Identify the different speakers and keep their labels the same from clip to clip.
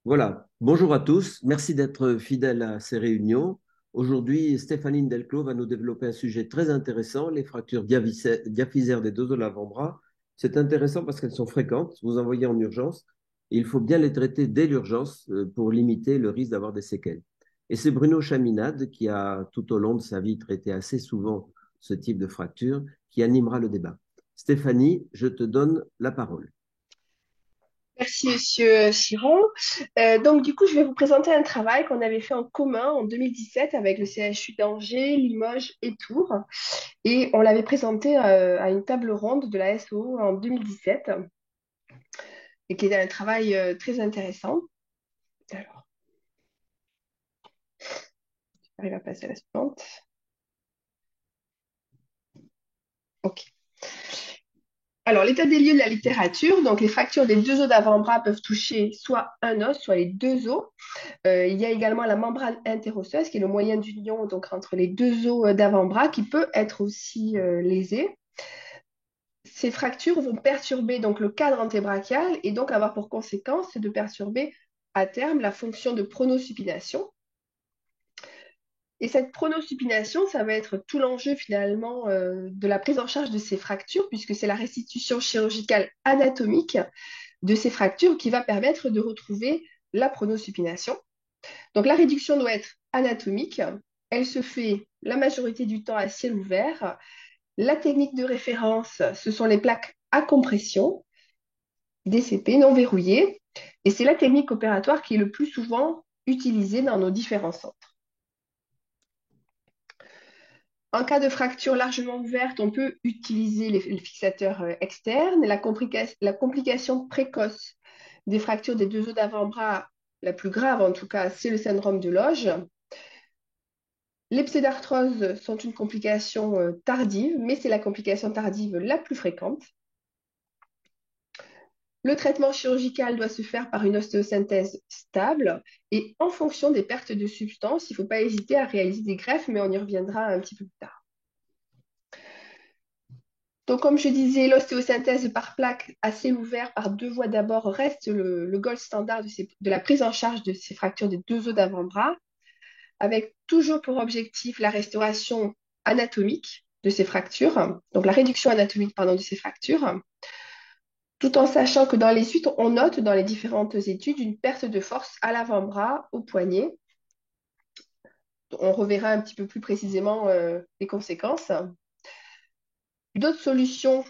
Speaker 1: Voilà, bonjour à tous, merci d'être fidèles à ces réunions. Aujourd'hui, Stéphanie Delclos va nous développer un sujet très intéressant, les fractures diaphysaires des deux os de l'avant-bras. C'est intéressant parce qu'elles sont fréquentes, vous en voyez en urgence, et il faut bien les traiter dès l'urgence pour limiter le risque d'avoir des séquelles. Et c'est Bruno Chaminade, qui a tout au long de sa vie traité assez souvent ce type de fracture, qui animera le débat. Stéphanie, je te donne la parole.
Speaker 2: Merci, Monsieur Chiron. Donc, du coup, je vais vous présenter un travail qu'on avait fait en commun en 2017 avec le CHU d'Angers, Limoges et Tours. Et on l'avait présenté à une table ronde de la SO en 2017 et qui était un travail très intéressant. Alors, j'arrive à passer à la suivante. OK. Alors, l'état des lieux de la littérature, donc les fractures des deux os d'avant-bras peuvent toucher soit un os, soit les deux os. Il y a également la membrane interosseuse, qui est le moyen d'union donc, entre les deux os d'avant-bras, qui peut être aussi lésée. Ces fractures vont perturber donc, le cadre antébrachial et donc avoir pour conséquence de perturber à terme la fonction de pronosupination. Et cette pronosupination, ça va être tout l'enjeu finalement de la prise en charge de ces fractures, puisque c'est la restitution chirurgicale anatomique de ces fractures qui va permettre de retrouver la pronosupination. Donc la réduction doit être anatomique. Elle se fait la majorité du temps à ciel ouvert. La technique de référence, ce sont les plaques à compression, DCP non verrouillées. Et c'est la technique opératoire qui est le plus souvent utilisée dans nos différents centres. En cas de fracture largement ouverte, on peut utiliser les fixateurs externes. La complication précoce des fractures des deux os d'avant-bras, la plus grave en tout cas, c'est le syndrome de Loge. Les pseudarthroses sont une complication tardive, mais c'est la complication tardive la plus fréquente. Le traitement chirurgical doit se faire par une ostéosynthèse stable et en fonction des pertes de substances, il ne faut pas hésiter à réaliser des greffes, mais on y reviendra un petit peu plus tard. Donc, comme je disais, l'ostéosynthèse par plaque à ciel ouvert par deux voies d'abord reste le gold standard de la prise en charge de ces fractures des deux os d'avant-bras, avec toujours pour objectif la restauration anatomique de ces fractures, donc la réduction anatomique pardon, de ces fractures, tout en sachant que dans les suites, on note dans les différentes études une perte de force à l'avant-bras, au poignet. On reverra un petit peu plus précisément les conséquences. D'autres solutions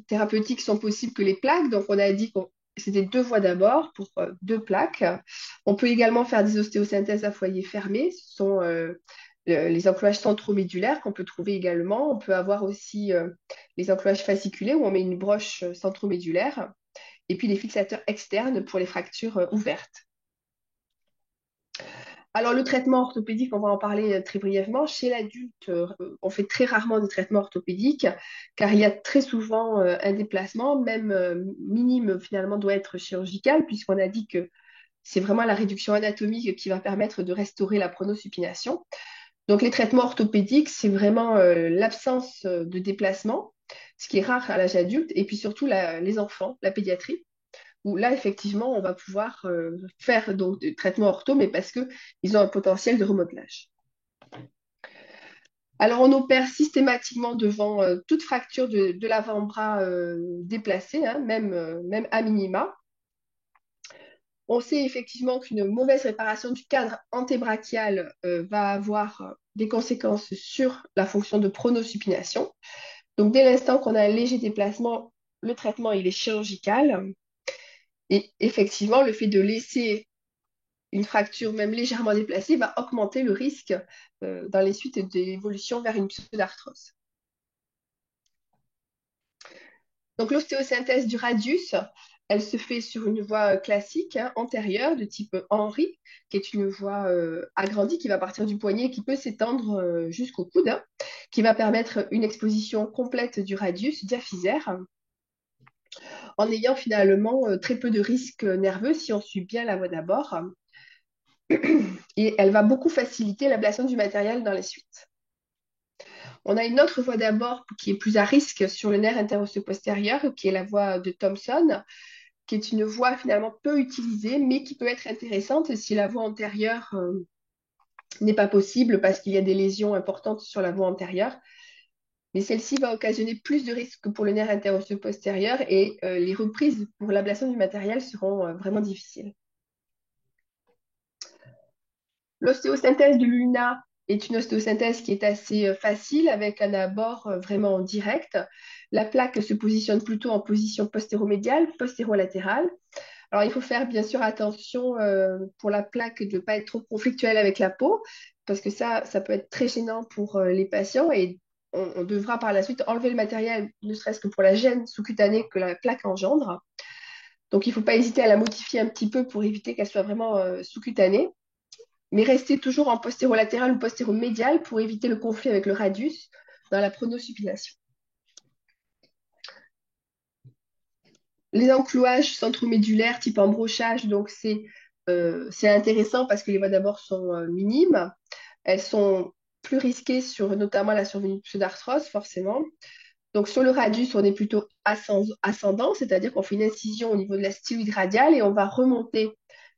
Speaker 2: thérapeutiques sont possibles que les plaques. Donc, on a dit que c'était deux voies d'abord pour deux plaques. On peut également faire des ostéosynthèses à foyer fermé. Ce sont les enclouages centromédulaires qu'on peut trouver également. On peut avoir aussi les enclouages fasciculés où on met une broche centromédulaire. Et puis les fixateurs externes pour les fractures ouvertes. Alors, le traitement orthopédique, on va en parler très brièvement. Chez l'adulte, on fait très rarement des traitements orthopédiques car il y a très souvent un déplacement, même minime finalement, doit être chirurgical puisqu'on a dit que c'est vraiment la réduction anatomique qui va permettre de restaurer la pronosupination. Donc, les traitements orthopédiques, c'est vraiment l'absence de déplacement, ce qui est rare à l'âge adulte, et puis surtout les enfants, la pédiatrie où là, effectivement, on va pouvoir faire donc, des traitements ortho, mais parce qu'ils ont un potentiel de remodelage. Alors, on opère systématiquement devant toute fracture de l'avant-bras déplacé, hein, même à minima. On sait effectivement qu'une mauvaise réparation du cadre antébrachial va avoir des conséquences sur la fonction de pronosupination. Donc, dès l'instant qu'on a un léger déplacement, le traitement il est chirurgical. Et effectivement, le fait de laisser une fracture même légèrement déplacée va augmenter le risque dans les suites d'évolution vers une pseudarthrose. Donc l'ostéosynthèse du radius, elle se fait sur une voie classique, hein, antérieure, de type Henry, qui est une voie agrandie qui va partir du poignet et qui peut s'étendre jusqu'au coude, hein, qui va permettre une exposition complète du radius diaphysaire, en ayant finalement très peu de risques nerveux si on suit bien la voie d'abord. Et elle va beaucoup faciliter l'ablation du matériel dans les suites. On a une autre voie d'abord qui est plus à risque sur le nerf interosseux postérieur, qui est la voie de Thomson. qui est une voie finalement peu utilisée, mais qui peut être intéressante si la voie antérieure n'est pas possible parce qu'il y a des lésions importantes sur la voie antérieure. Mais celle-ci va occasionner plus de risques pour le nerf interosseux postérieur et les reprises pour l'ablation du matériel seront vraiment difficiles. L'ostéosynthèse du LUNA est une ostéosynthèse qui est assez facile avec un abord vraiment direct. La plaque se positionne plutôt en position postéromédiale, postérolatérale. Alors, il faut faire bien sûr attention pour la plaque de ne pas être trop conflictuelle avec la peau, parce que ça peut être très gênant pour les patients et on devra par la suite enlever le matériel, ne serait-ce que pour la gêne sous-cutanée que la plaque engendre. Donc, il ne faut pas hésiter à la modifier un petit peu pour éviter qu'elle soit vraiment sous-cutanée, mais rester toujours en postéro-latéral ou postéro-médial pour éviter le conflit avec le radius dans la pronosupination. Les enclouages centromédulaires type embrochage, donc c'est intéressant parce que les voies d'abord sont minimes. Elles sont plus risquées sur notamment la survenue de pseudarthrose, forcément. Donc sur le radius, on est plutôt ascendant, c'est-à-dire qu'on fait une incision au niveau de la styloïde radiale et on va remonter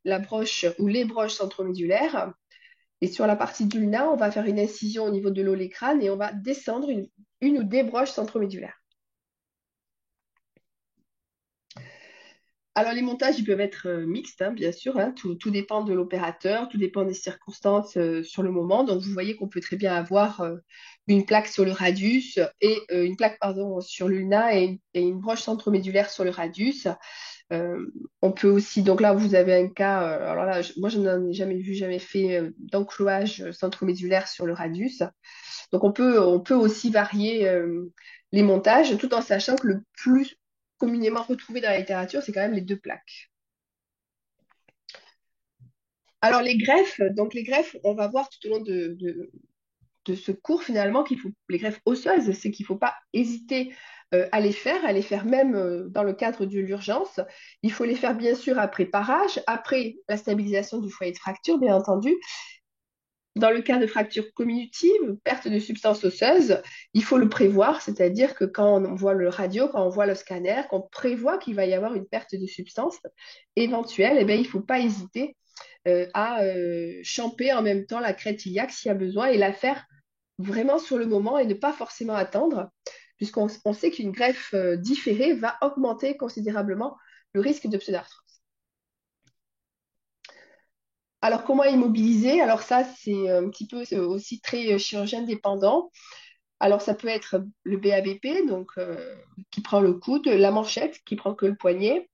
Speaker 2: la broche ou les broches centromédulaires. Et sur la partie du ulna, on va faire une incision au niveau de l'olécrane et on va descendre une ou des broches centromédulaires. Alors, les montages, ils peuvent être mixtes, hein, bien sûr, hein. Tout dépend de l'opérateur, tout dépend des circonstances sur le moment. Donc, vous voyez qu'on peut très bien avoir une plaque sur le radius et une plaque, pardon, sur l'ulna et une broche centromédulaire sur le radius. On peut aussi, donc là, vous avez un cas, alors là, moi, je n'en ai jamais vu, jamais fait d'enclouage centromédulaire sur le radius. Donc, on peut aussi varier les montages tout en sachant que le plus communément retrouvé dans la littérature, c'est quand même les deux plaques. Alors, les greffes, on va voir tout au long de ce cours finalement qu'il faut, les greffes osseuses, c'est qu'il ne faut pas hésiter à les faire même dans le cadre de l'urgence. Il faut les faire bien sûr après parage, après la stabilisation du foyer de fracture, bien entendu. Dans le cas de fracture comminutive, perte de substance osseuse, il faut le prévoir, c'est-à-dire que quand on voit le radio, quand on voit le scanner, qu'on prévoit qu'il va y avoir une perte de substance éventuelle, eh bien, il ne faut pas hésiter à champer en même temps la crête iliaque s'il y a besoin et la faire vraiment sur le moment et ne pas forcément attendre, puisqu'on sait qu'une greffe différée va augmenter considérablement le risque de pseudarthrose. Alors, comment immobiliser? Alors ça, c'est un petit peu aussi très chirurgien dépendant. Alors, ça peut être le BABP, donc qui prend le coude, la manchette qui prend que le poignet,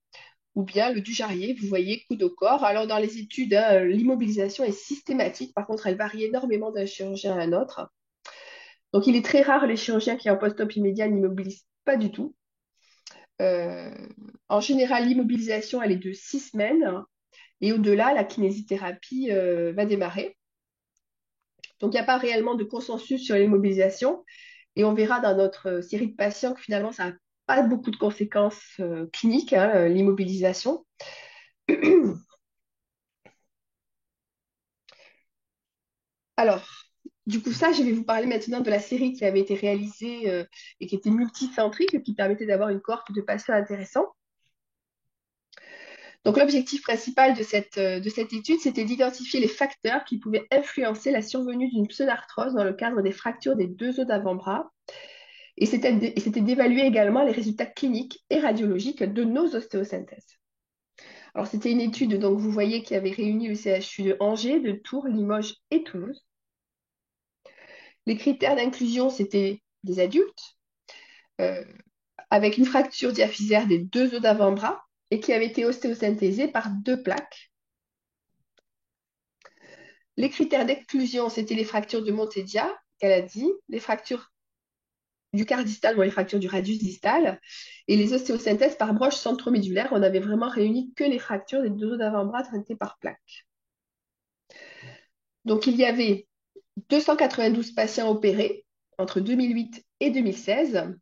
Speaker 2: ou bien le du-jarrier, vous voyez, coude au corps. Alors, dans les études, hein, l'immobilisation est systématique. Par contre, elle varie énormément d'un chirurgien à un autre. Donc, il est très rare les chirurgiens qui, en post-op immédiat, n'immobilisent pas du tout. Euh, En général, l'immobilisation, elle est de 6 semaines. Et au-delà, la kinésithérapie va démarrer. Donc, il n'y a pas réellement de consensus sur l'immobilisation. Et on verra dans notre série de patients que finalement, ça n'a pas beaucoup de conséquences cliniques, hein, l'immobilisation. Alors, du coup, ça, je vais vous parler maintenant de la série qui avait été réalisée et qui était multicentrique, qui permettait d'avoir une cohorte de patients intéressants. Donc, l'objectif principal de cette étude, c'était d'identifier les facteurs qui pouvaient influencer la survenue d'une pseudarthrose dans le cadre des fractures des deux os d'avant-bras. Et c'était d'évaluer également les résultats cliniques et radiologiques de nos ostéosynthèses. Alors, c'était une étude, donc vous voyez, qui avait réuni le CHU de Angers, de Tours, Limoges et Toulouse. Les critères d'inclusion, c'était des adultes euh, avec une fracture diaphysaire des deux os d'avant-bras et qui avaient été ostéosynthésés par deux plaques. Les critères d'exclusion, c'était les fractures de Montedia, qu'elle a dit, les fractures du quart distal ou les fractures du radius distal, et les ostéosynthèses par broche centromédulaire. On avait vraiment réuni que les fractures des deux os d'avant-bras traitées par plaque. Donc, il y avait 292 patients opérés entre 2008 et 2016,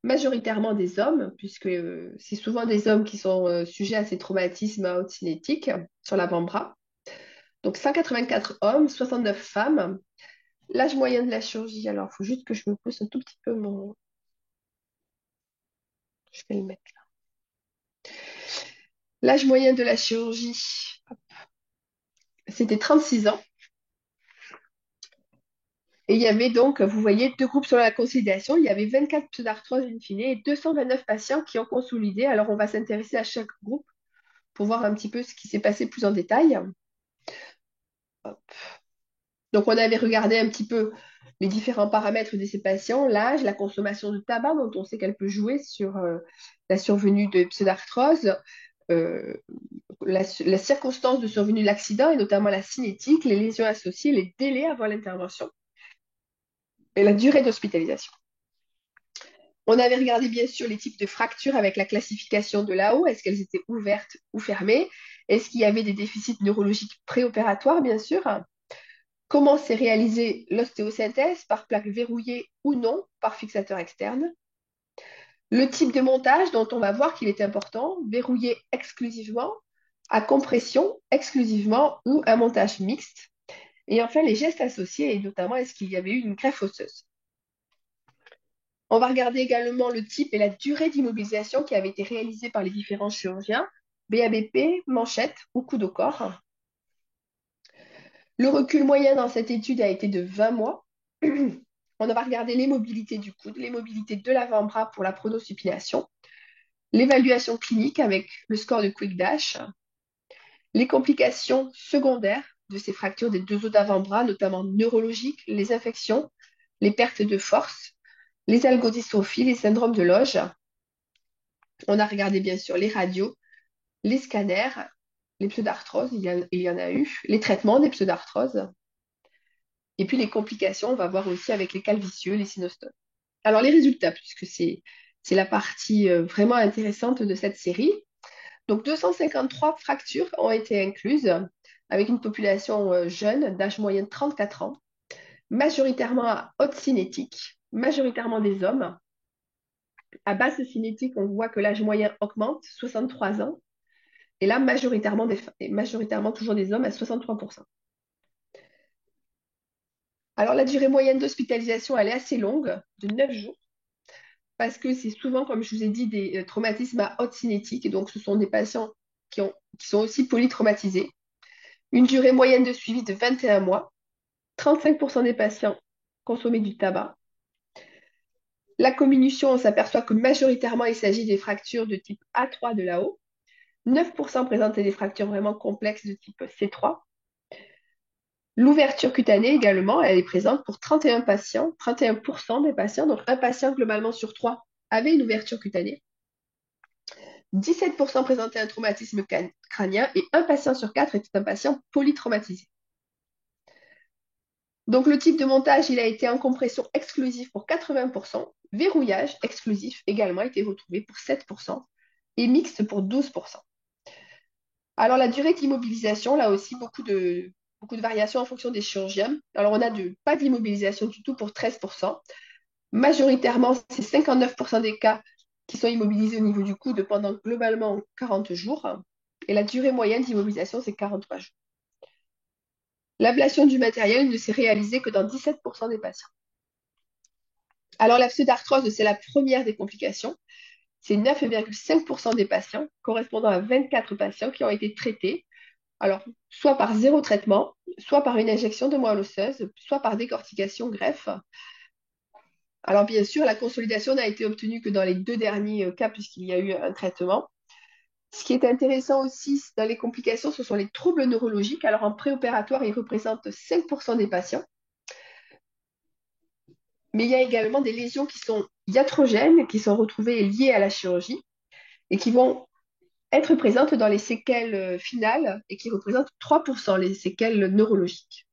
Speaker 2: majoritairement des hommes, puisque c'est souvent des hommes qui sont sujets à ces traumatismes à haute cinétique sur l'avant-bras. Donc 184 hommes, 69 femmes. L'âge moyen de la chirurgie, alors il faut juste que je me pousse un tout petit peu Je vais le mettre là. L'âge moyen de la chirurgie, c'était 36 ans. Et il y avait donc, vous voyez, deux groupes sur la consolidation. Il y avait 24 pseudarthroses in fine et 229 patients qui ont consolidé. Alors, on va s'intéresser à chaque groupe pour voir un petit peu ce qui s'est passé plus en détail. Donc, on avait regardé un petit peu les différents paramètres de ces patients, l'âge, la consommation de tabac, dont on sait qu'elle peut jouer sur la survenue de pseudarthrose, euh, la circonstance de survenue de l'accident, et notamment la cinétique, les lésions associées, les délais avant l'intervention et la durée d'hospitalisation. On avait regardé bien sûr les types de fractures avec la classification de là-haut. Est-ce qu'elles étaient ouvertes ou fermées? Est-ce qu'il y avait des déficits neurologiques préopératoires, bien sûr? Comment s'est réalisée l'ostéosynthèse, par plaque verrouillée ou non, par fixateur externe? Le type de montage dont on va voir qu'il est important, verrouillé exclusivement, à compression exclusivement ou un montage mixte. Et enfin, les gestes associés, et notamment est-ce qu'il y avait eu une greffe osseuse. On va regarder également le type et la durée d'immobilisation qui avait été réalisée par les différents chirurgiens, BABP, manchette ou coude au corps. Le recul moyen dans cette étude a été de 20 mois. On va regarder les mobilités du coude, les mobilités de l'avant-bras pour la pronosupination, l'évaluation clinique avec le score de Quick Dash, les complications secondaires de ces fractures des deux os d'avant-bras, notamment neurologiques, les infections, les pertes de force, les algodystrophies, les syndromes de Loge. On a regardé bien sûr les radios, les scanners, les pseudarthroses, il y en a eu, les traitements des pseudarthroses, et puis les complications, on va voir aussi avec les calvicieux, les synostomes. Alors les résultats, puisque c'est la partie vraiment intéressante de cette série. Donc 253 fractures ont été incluses avec une population jeune d'âge moyen de 34 ans, majoritairement à haute cinétique, majoritairement des hommes. À basse cinétique, on voit que l'âge moyen augmente, 63 ans, et là majoritairement toujours des hommes à 63%. Alors la durée moyenne d'hospitalisation, elle est assez longue, de 9 jours, parce que c'est souvent, comme je vous ai dit, des traumatismes à haute cinétique, et donc ce sont des patients qui sont aussi polytraumatisés. Une durée moyenne de suivi de 21 mois, 35% des patients consommaient du tabac. La comminution, on s'aperçoit que majoritairement, il s'agit des fractures de type A3 de là-haut. 9% présentaient des fractures vraiment complexes de type C3. L'ouverture cutanée également, elle est présente pour 31 patients, 31% des patients, donc un patient globalement sur trois avait une ouverture cutanée. 17% présentaient un traumatisme crânien et un patient sur quatre était un patient polytraumatisé. Donc le type de montage, il a été en compression exclusive pour 80%, verrouillage exclusif également a été retrouvé pour 7% et mixte pour 12%. Alors la durée d'immobilisation, là aussi, beaucoup de variations en fonction des chirurgiens. Alors on a pas d'immobilisation du tout pour 13%. Majoritairement, c'est 59% des cas qui sont immobilisés au niveau du coude pendant globalement 40 jours. Et la durée moyenne d'immobilisation, c'est 43 jours. L'ablation du matériel ne s'est réalisée que dans 17% des patients. Alors la pseudarthrose, c'est la première des complications. C'est 9,5% des patients, correspondant à 24 patients qui ont été traités. Alors, soit par zéro traitement, soit par une injection de moelle osseuse, soit par décortication greffe. Alors, bien sûr, la consolidation n'a été obtenue que dans les deux derniers cas, puisqu'il y a eu un traitement. Ce qui est intéressant aussi dans les complications, ce sont les troubles neurologiques. Alors, en préopératoire, ils représentent 5% des patients. Mais il y a également des lésions qui sont iatrogènes, qui sont retrouvées liées à la chirurgie et qui vont être présentes dans les séquelles finales et qui représentent 3% les séquelles neurologiques.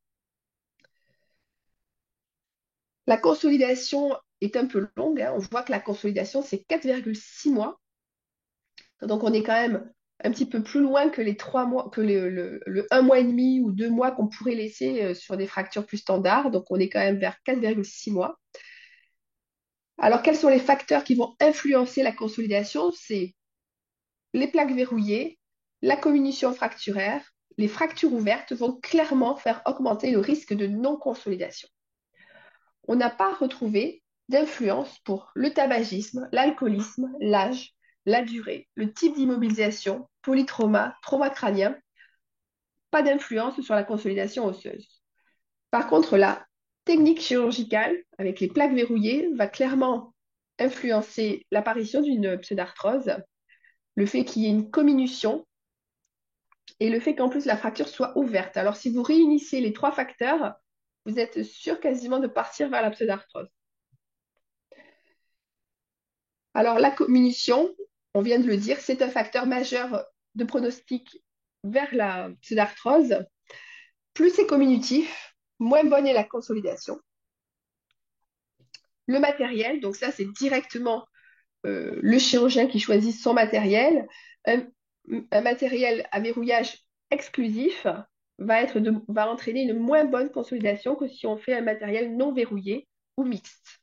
Speaker 2: La consolidation est un peu longue, hein. On voit que la consolidation, c'est 4,6 mois. Donc, on est quand même un petit peu plus loin que les 3 mois, que le 1 mois et demi ou 2 mois qu'on pourrait laisser sur des fractures plus standards. Donc, on est quand même vers 4,6 mois. Alors, quels sont les facteurs qui vont influencer la consolidation? C'est les plaques verrouillées, la comminution fracturaire, les fractures ouvertes vont clairement faire augmenter le risque de non-consolidation. On n'a pas retrouvé d'influence pour le tabagisme, l'alcoolisme, l'âge, la durée, le type d'immobilisation, polytrauma, trauma crânien, pas d'influence sur la consolidation osseuse. Par contre, la technique chirurgicale avec les plaques verrouillées va clairement influencer l'apparition d'une pseudarthrose, le fait qu'il y ait une comminution et le fait qu'en plus la fracture soit ouverte. Alors, si vous réunissez les trois facteurs, vous êtes sûr quasiment de partir vers la pseudarthrose. Alors, la comminution, on vient de le dire, c'est un facteur majeur de pronostic vers la pseudarthrose. Plus c'est comminutif, moins bonne est la consolidation. Le matériel, donc ça, c'est directement le chirurgien qui choisit son matériel. Un matériel à verrouillage exclusif va entraîner une moins bonne consolidation que si on fait un matériel non verrouillé ou mixte.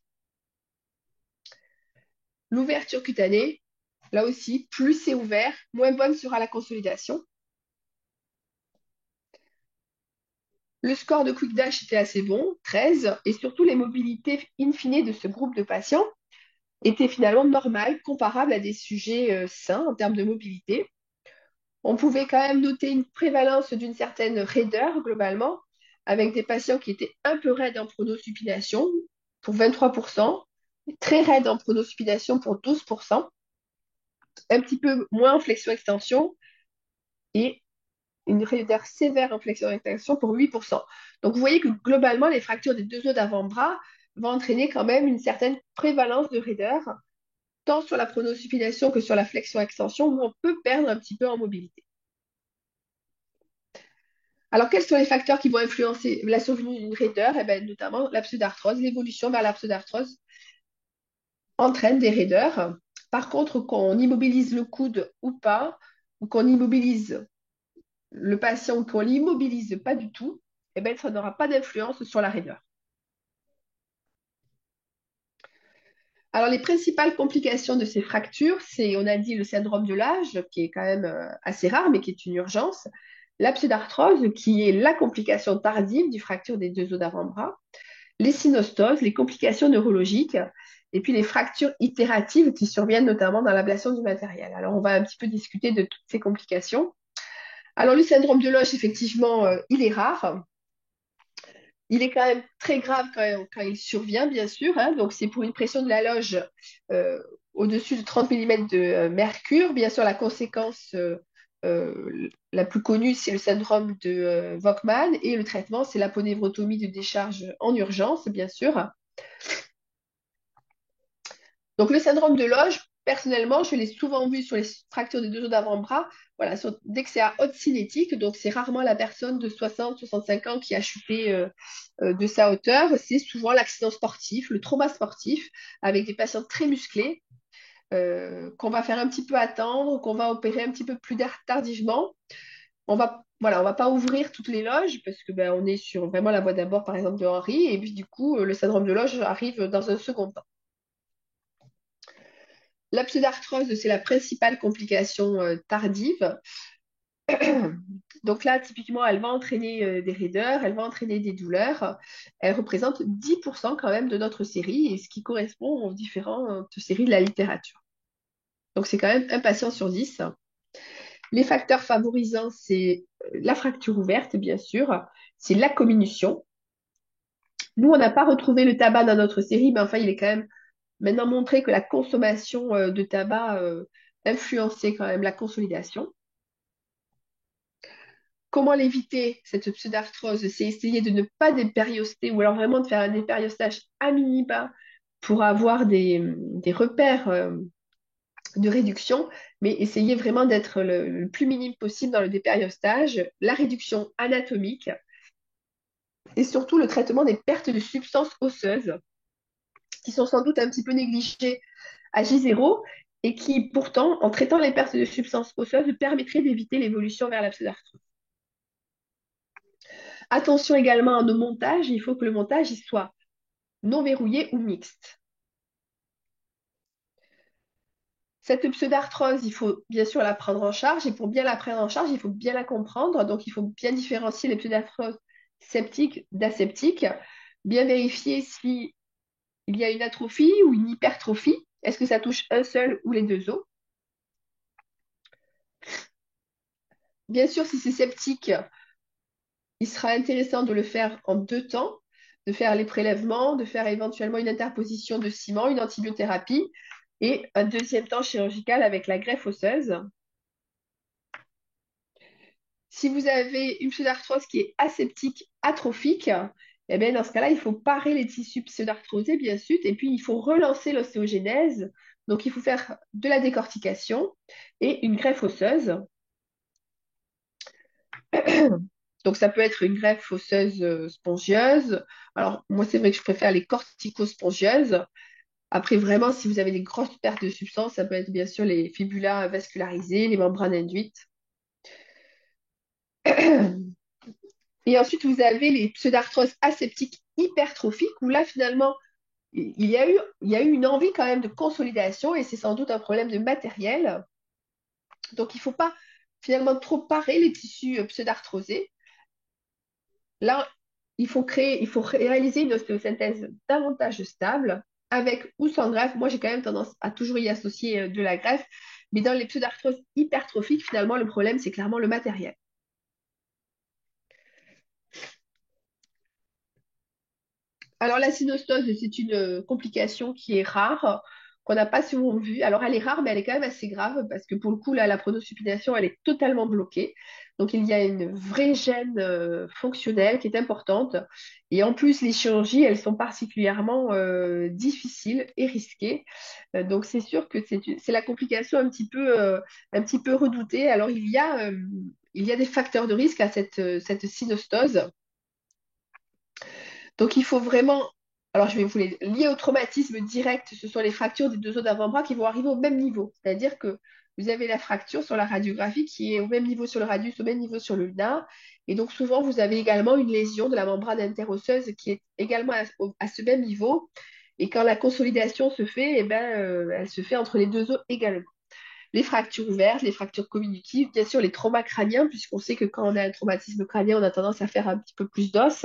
Speaker 2: L'ouverture cutanée, là aussi, plus c'est ouvert, moins bonne sera la consolidation. Le score de Quick Dash était assez bon, 13, et surtout les mobilités in fine de ce groupe de patients étaient finalement normales, comparables à des sujets sains en termes de mobilité. On pouvait quand même noter une prévalence d'une certaine raideur globalement, avec des patients qui étaient un peu raides en pronosupination pour 23%, très raides en pronosupination pour 12%, un petit peu moins en flexion-extension et une raideur sévère en flexion-extension pour 8%. Donc vous voyez que globalement, les fractures des deux os d'avant-bras vont entraîner quand même une certaine prévalence de raideur, tant sur la pronosupination que sur la flexion-extension, où on peut perdre un petit peu en mobilité. Alors, quels sont les facteurs qui vont influencer la survenue d'une raideur? Eh bien, notamment la pseudarthrose, l'évolution vers la pseudarthrose entraîne des raideurs. Par contre, qu'on immobilise le coude ou pas, ou qu'on immobilise le patient ou qu'on l'immobilise pas du tout, eh bien, ça n'aura pas d'influence sur la raideur. Alors, les principales complications de ces fractures, c'est, on a dit, le syndrome de l'âge, qui est quand même assez rare, mais qui est une urgence. La pseudarthrose, qui est la complication tardive du fracture des deux os d'avant-bras. Les synostoses, les complications neurologiques, et puis les fractures itératives qui surviennent notamment dans l'ablation du matériel. Alors, on va un petit peu discuter de toutes ces complications. Alors, le syndrome de Loche, effectivement, il est rare. Il est quand même très grave quand il survient, bien sûr. Hein. Donc, c'est pour une pression de la loge au-dessus de 30 mm de mercure. Bien sûr, la conséquence la plus connue, c'est le syndrome de Volkmann. Et le traitement, c'est l'aponevrotomie de décharge en urgence, bien sûr. Donc, le syndrome de Loge, personnellement, je l'ai souvent vu sur les fractures des deux os d'avant-bras. Voilà, dès que c'est à haute cinétique, donc c'est rarement la personne de 60-65 ans qui a chuté de sa hauteur, c'est souvent l'accident sportif, le trauma sportif, avec des patients très musclés, qu'on va faire un petit peu attendre, qu'on va opérer un petit peu plus tardivement. Voilà, on va pas ouvrir toutes les loges parce que on est sur vraiment la voie d'abord, par exemple, de Henri, et puis du coup, le syndrome de Loge arrive dans un second temps. La pseudarthrose, c'est la principale complication tardive. Donc là, typiquement, elle va entraîner des raideurs, elle va entraîner des douleurs. Elle représente 10% quand même de notre série, et ce qui correspond aux différentes séries de la littérature. Donc c'est quand même un patient sur 10. Les facteurs favorisants, c'est la fracture ouverte, bien sûr, c'est la comminution. Nous, on n'a pas retrouvé le tabac dans notre série, mais enfin, il est quand même maintenant montré que la consommation de tabac influençait quand même la consolidation. Comment l'éviter, cette pseudarthrose? C'est essayer de ne pas dépérioster ou alors vraiment de faire un dépériostage à minima pour avoir des repères de réduction, mais essayer vraiment d'être le plus minime possible dans le dépériostage, la réduction anatomique et surtout le traitement des pertes de substances osseuses qui sont sans doute un petit peu négligées à J0 et qui pourtant, en traitant les pertes de substances osseuses, permettraient d'éviter l'évolution vers la pseudarthrose. Attention également à nos montages, il faut que le montage il soit non verrouillé ou mixte. Cette pseudarthrose, il faut bien sûr la prendre en charge et pour bien la prendre en charge, il faut bien la comprendre. Donc, il faut bien différencier les pseudarthroses septiques d'aseptiques, bien vérifier s'il y a une atrophie ou une hypertrophie. Est-ce que ça touche un seul ou les deux os? bien sûr, si c'est septique, il sera intéressant de le faire en deux temps, de faire les prélèvements, de faire éventuellement une interposition de ciment, une antibiothérapie et un deuxième temps chirurgical avec la greffe osseuse. Si vous avez une pseudarthrose qui est aseptique, atrophique, eh bien, dans ce cas-là, il faut parer les tissus pseudarthrosés, bien sûr, et puis il faut relancer l'ostéogenèse. Donc, il faut faire de la décortication et une greffe osseuse. Donc, ça peut être une greffe osseuse spongieuse. Alors, moi, c'est vrai que je préfère les cortico-spongieuses. Après, vraiment, si vous avez des grosses pertes de substance, ça peut être bien sûr les fibulas vascularisées, les membranes induites. Et ensuite, vous avez les pseudarthroses aseptiques hypertrophiques, où là, finalement, il y a eu une envie quand même de consolidation, et c'est sans doute un problème de matériel. Donc, il ne faut pas finalement trop parer les tissus pseudarthrosés. Là, il faut réaliser une ostéosynthèse davantage stable, avec ou sans greffe. Moi, j'ai quand même tendance à toujours y associer de la greffe. Mais dans les pseudarthroses hypertrophiques, finalement, le problème, c'est clairement le matériel. Alors, la synostose, c'est une complication qui est rare, qu'on n'a pas souvent vue. Alors, elle est rare, mais elle est quand même assez grave parce que pour le coup, là, la pronosupination, elle est totalement bloquée. Donc, il y a une vraie gêne fonctionnelle qui est importante. Et en plus, les chirurgies, elles sont particulièrement difficiles et risquées. Donc, c'est sûr que c'est la complication un petit peu redoutée. Alors, il y a des facteurs de risque à cette synostose. Donc, il faut vraiment. Alors, je vais vous les lier au traumatisme direct. Ce sont les fractures des deux os d'avant-bras qui vont arriver au même niveau. C'est-à-dire que vous avez la fracture sur la radiographie qui est au même niveau sur le radius, au même niveau sur le ulna. Et donc, souvent, vous avez également une lésion de la membrane interosseuse qui est également à ce même niveau. Et quand la consolidation se fait, eh ben, elle se fait entre les deux os également. Les fractures ouvertes, les fractures communicatives, bien sûr, les traumas crâniens, puisqu'on sait que quand on a un traumatisme crânien, on a tendance à faire un petit peu plus d'os.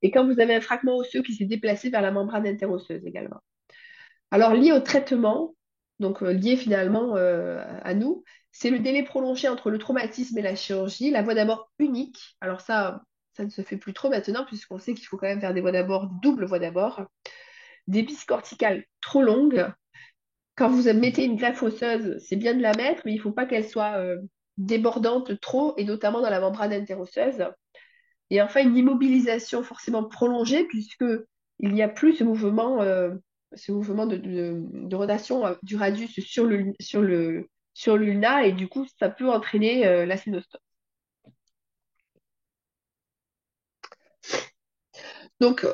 Speaker 2: Et quand vous avez un fragment osseux qui s'est déplacé vers la membrane interosseuse également. Alors, lié au traitement, donc lié finalement à nous, c'est le délai prolongé entre le traumatisme et la chirurgie, la voie d'abord unique. Alors ça ne se fait plus trop maintenant, puisqu'on sait qu'il faut quand même faire des voies d'abord, double voie d'abord, des vis corticales trop longues. Quand vous mettez une greffe osseuse, c'est bien de la mettre, mais il ne faut pas qu'elle soit débordante trop, et notamment dans la membrane interosseuse. Et enfin, une immobilisation forcément prolongée, puisque il n'y a plus ce mouvement de rotation du radius sur l'ulna, et du coup, ça peut entraîner la synostose. Donc,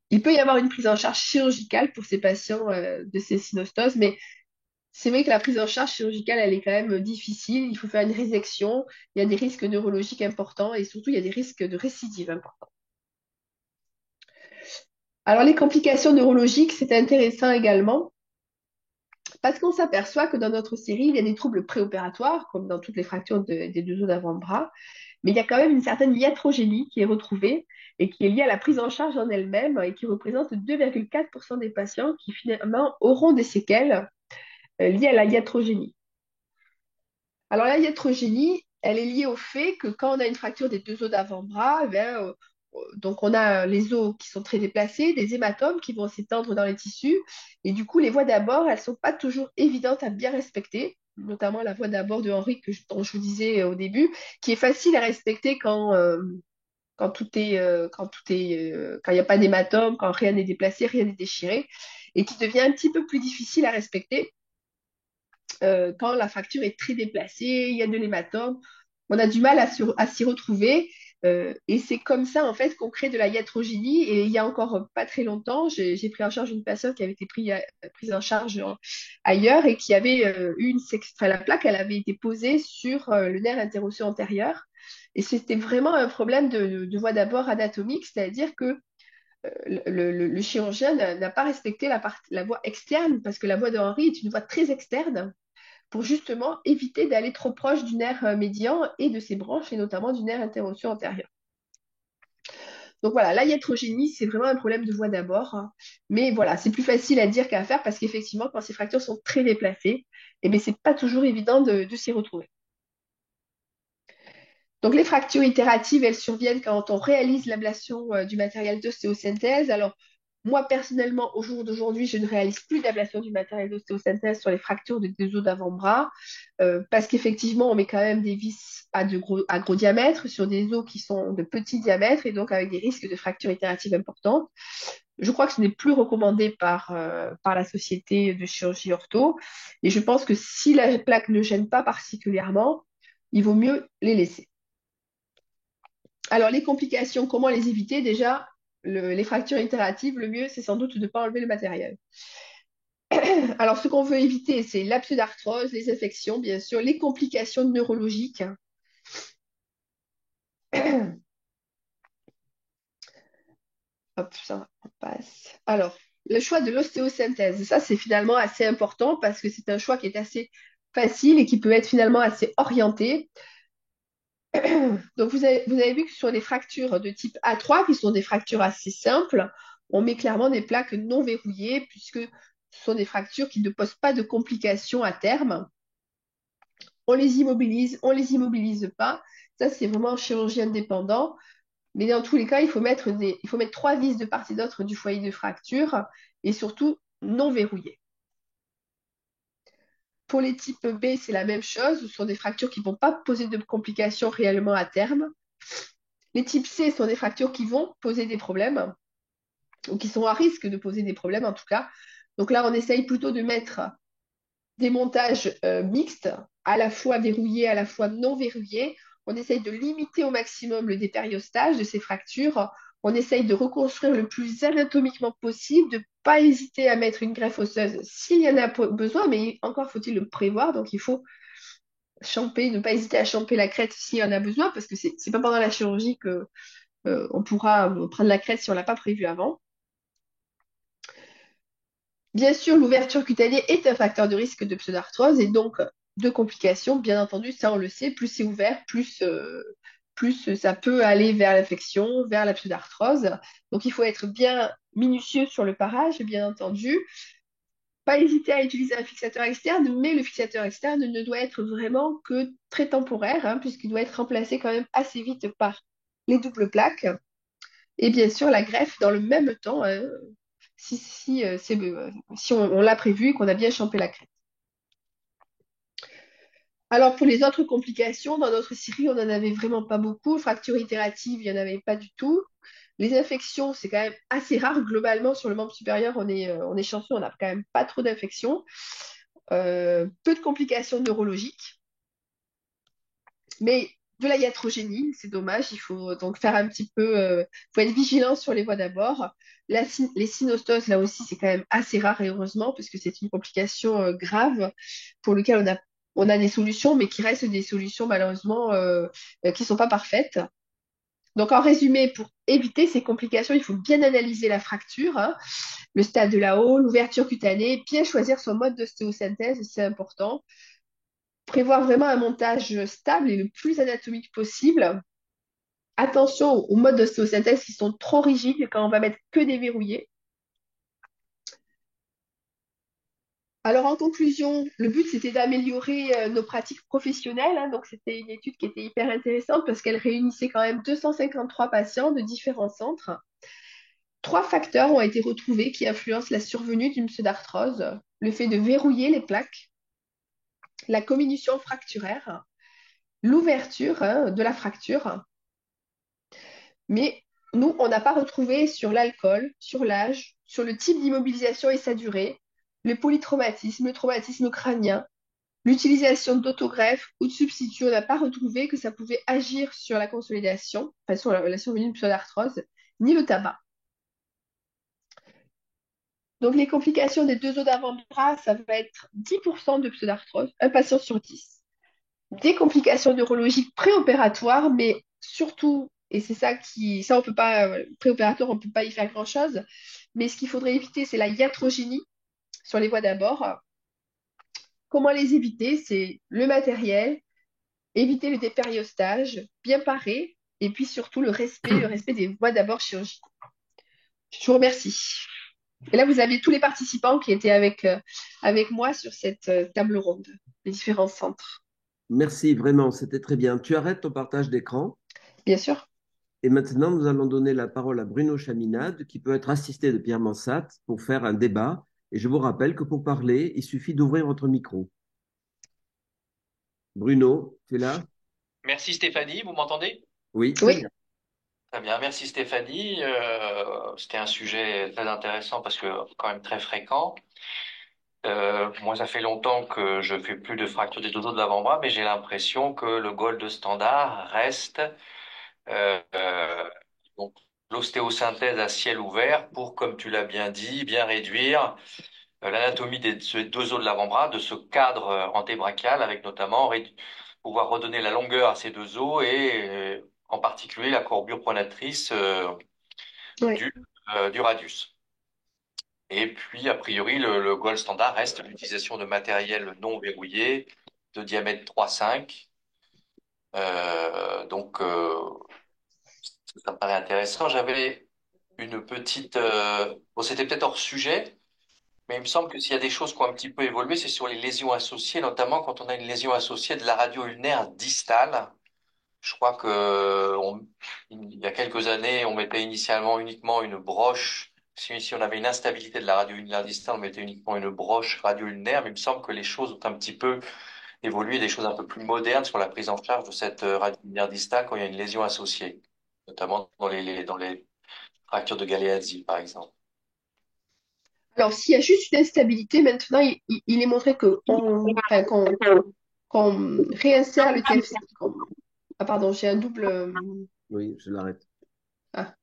Speaker 2: il peut y avoir une prise en charge chirurgicale pour ces patients de ces synostoses, mais c'est vrai que la prise en charge chirurgicale, elle est quand même difficile. Il faut faire une résection, il y a des risques neurologiques importants, et surtout, il y a des risques de récidive importants. Alors, les complications neurologiques, c'est intéressant également. Parce qu'on s'aperçoit que dans notre série, il y a des troubles préopératoires, comme dans toutes les fractures des deux os d'avant-bras, mais il y a quand même une certaine iatrogénie qui est retrouvée et qui est liée à la prise en charge en elle-même et qui représente 2,4% des patients qui finalement auront des séquelles liées à la iatrogénie. Alors la iatrogénie, elle est liée au fait que quand on a une fracture des deux os d'avant-bras, donc on a les os qui sont très déplacés, des hématomes qui vont s'étendre dans les tissus, et du coup les voies d'abord, elles sont pas toujours évidentes à bien respecter, notamment la voie d'abord de Henri dont je vous disais au début, qui est facile à respecter quand il n'y a pas d'hématome, quand rien n'est déplacé, rien n'est déchiré, et qui devient un petit peu plus difficile à respecter quand la fracture est très déplacée, il y a de l'hématome, on a du mal à s'y retrouver. Et c'est comme ça, en fait, qu'on crée de la iatrogénie. Et il y a encore pas très longtemps, j'ai pris en charge une personne qui avait été prise en charge ailleurs et qui avait la plaque, elle avait été posée sur le nerf interosseux antérieur. Et c'était vraiment un problème de voie d'abord anatomique, c'est-à-dire que le chirurgien n'a pas respecté la voie externe, parce que la voie de Henri est une voie très externe pour justement éviter d'aller trop proche du nerf médian et de ses branches, et notamment du nerf interosseux antérieur. Donc voilà, la iatrogénie, c'est vraiment un problème de voie d'abord. Mais voilà, c'est plus facile à dire qu'à faire parce qu'effectivement, quand ces fractures sont très déplacées, eh bien, c'est pas toujours évident de s'y retrouver. Donc, les fractures itératives, elles surviennent quand on réalise l'ablation du matériel d'ostéosynthèse. Alors, moi, personnellement, au jour d'aujourd'hui, je ne réalise plus d'ablation du matériel d'ostéosynthèse sur les fractures des deux os d'avant-bras parce qu'effectivement, on met quand même des vis à gros diamètre sur des os qui sont de petit diamètre et donc avec des risques de fractures itératives importantes. Je crois que ce n'est plus recommandé par la Société de chirurgie ortho. Et je pense que si la plaque ne gêne pas particulièrement, il vaut mieux les laisser. Alors, les complications, comment les éviter? Déjà, les fractures itératives, le mieux, c'est sans doute de ne pas enlever le matériel. Alors, ce qu'on veut éviter, c'est la pseudarthrose, les infections, bien sûr, les complications neurologiques. Hop, ça, on passe. Alors, le choix de l'ostéosynthèse, ça, c'est finalement assez important parce que c'est un choix qui est assez facile et qui peut être finalement assez orienté. Donc, vous avez vu que sur les fractures de type A3, qui sont des fractures assez simples, on met clairement des plaques non verrouillées, puisque ce sont des fractures qui ne posent pas de complications à terme. On les immobilise pas. Ça, c'est vraiment chirurgie indépendant. Mais dans tous les cas, il faut mettre 3 vis de part et d'autre du foyer de fracture et surtout non verrouillées. Pour les types B, c'est la même chose. Ce sont des fractures qui ne vont pas poser de complications réellement à terme. Les types C sont des fractures qui vont poser des problèmes ou qui sont à risque de poser des problèmes en tout cas. Donc là, on essaye plutôt de mettre des montages mixtes, à la fois verrouillés, à la fois non verrouillés. On essaye de limiter au maximum le dépériostage de ces fractures. On essaye de reconstruire le plus anatomiquement possible, de ne pas hésiter à mettre une greffe osseuse s'il y en a besoin, mais encore faut-il le prévoir. Donc il faut champer, ne pas hésiter à champer la crête s'il y en a besoin, parce que c'est pas pendant la chirurgie que on pourra prendre la crête si on l'a pas prévu avant. Bien sûr, l'ouverture cutanée est un facteur de risque de pseudarthrose et donc de complications. Bien entendu, ça on le sait, plus c'est ouvert, plus ça peut aller vers l'infection, vers la pseudarthrose. Donc il faut être bien minutieux sur le parage, bien entendu. Pas hésiter à utiliser un fixateur externe, mais le fixateur externe ne doit être vraiment que très temporaire, hein, puisqu'il doit être remplacé quand même assez vite par les doubles plaques. Et bien sûr, la greffe dans le même temps, hein, si on l'a prévu et qu'on a bien champé la crête. Alors, pour les autres complications, dans notre série, on n'en avait vraiment pas beaucoup. Fracture itérative, il n'y en avait pas du tout. Les infections, c'est quand même assez rare. Globalement, sur le membre supérieur, on est chanceux, on n'a quand même pas trop d'infections. Peu de complications neurologiques, mais de la iatrogénie, c'est dommage. Il faut donc faire un petit peu, faut être vigilant sur les voies d'abord. Les synostoses, là aussi, c'est quand même assez rare et heureusement, parce que c'est une complication grave pour laquelle on a des solutions, mais qui restent des solutions malheureusement qui ne sont pas parfaites. Donc en résumé, pour éviter ces complications, il faut bien analyser la fracture, hein, le stade de la haut, l'ouverture cutanée, bien choisir son mode d'ostéosynthèse, c'est important. Prévoir vraiment un montage stable et le plus anatomique possible. Attention aux modes d'ostéosynthèse qui sont trop rigides quand on va mettre que des verrouillés. Alors en conclusion, le but c'était d'améliorer nos pratiques professionnelles, hein. Donc c'était une étude qui était hyper intéressante parce qu'elle réunissait quand même 253 patients de différents centres. 3 facteurs ont été retrouvés qui influencent la survenue d'une pseudarthrose. Le fait de verrouiller les plaques, la comminution fracturaire, l'ouverture, hein, de la fracture. Mais nous, on n'a pas retrouvé sur l'alcool, sur l'âge, sur le type d'immobilisation et sa durée, le polytraumatisme, le traumatisme crânien, l'utilisation d'autogreffes ou de substituts. On n'a pas retrouvé que ça pouvait agir sur la consolidation, enfin sur la survenue de pseudarthrose, ni le tabac. Donc les complications des deux os d'avant-bras, ça va être 10% de pseudarthrose, un patient sur 10. Des complications neurologiques préopératoires, mais surtout, et c'est ça on peut pas, préopératoire, on peut pas y faire grand-chose, mais ce qu'il faudrait éviter, c'est la iatrogénie sur les voies d'abord. Comment les éviter? C'est le matériel, éviter le dépériostage, bien parer, et puis surtout le respect des voies d'abord chirurgicales. Je vous remercie. Et là, vous avez tous les participants qui étaient avec moi sur cette table ronde, les différents centres.
Speaker 1: Merci, vraiment, c'était très bien. Tu arrêtes ton partage d'écran.
Speaker 2: Bien sûr.
Speaker 1: Et maintenant, nous allons donner la parole à Bruno Chaminade, qui peut être assisté de Pierre Mansat pour faire un débat. Et je vous rappelle que pour parler, il suffit d'ouvrir votre micro. Bruno, tu es là?
Speaker 3: Merci Stéphanie, vous m'entendez?
Speaker 1: Oui, très
Speaker 2: Oui.
Speaker 1: bien.
Speaker 3: Très bien, merci Stéphanie. C'était un sujet très intéressant parce que quand même très fréquent. Moi, ça fait longtemps que je fais plus de fractures des deux os de l'avant-bras, mais j'ai l'impression que le gold standard reste donc l'ostéosynthèse à ciel ouvert pour, comme tu l'as bien dit, bien réduire l'anatomie de ces deux os de l'avant-bras, de ce cadre antébrachial, avec notamment pouvoir redonner la longueur à ces deux os et en particulier la courbure pronatrice
Speaker 2: Oui.
Speaker 3: du, du radius. Et puis, a priori, le gold standard reste l'utilisation de matériel non verrouillé de diamètre 3,5. Donc, ça me paraît intéressant. J'avais une petite... bon, c'était peut-être hors sujet, mais il me semble que s'il y a des choses qui ont un petit peu évolué, c'est sur les lésions associées, notamment quand on a une lésion associée de la radio ulnaire distale. Je crois il y a quelques années, on mettait initialement uniquement une broche. Si on avait une instabilité de la radio ulnaire distale, on mettait uniquement une broche radio ulnaire. Mais il me semble que les choses ont un petit peu évolué, des choses un peu plus modernes sur la prise en charge de cette radio ulnaire distale quand il y a une lésion associée, notamment dans les fractures de Galeazzi, par exemple.
Speaker 2: Alors, s'il y a juste une instabilité, maintenant, il est montré enfin, qu'on réinsère le TFC. Ah, pardon, j'ai un double.
Speaker 1: Oui, je l'arrête.
Speaker 2: Ah.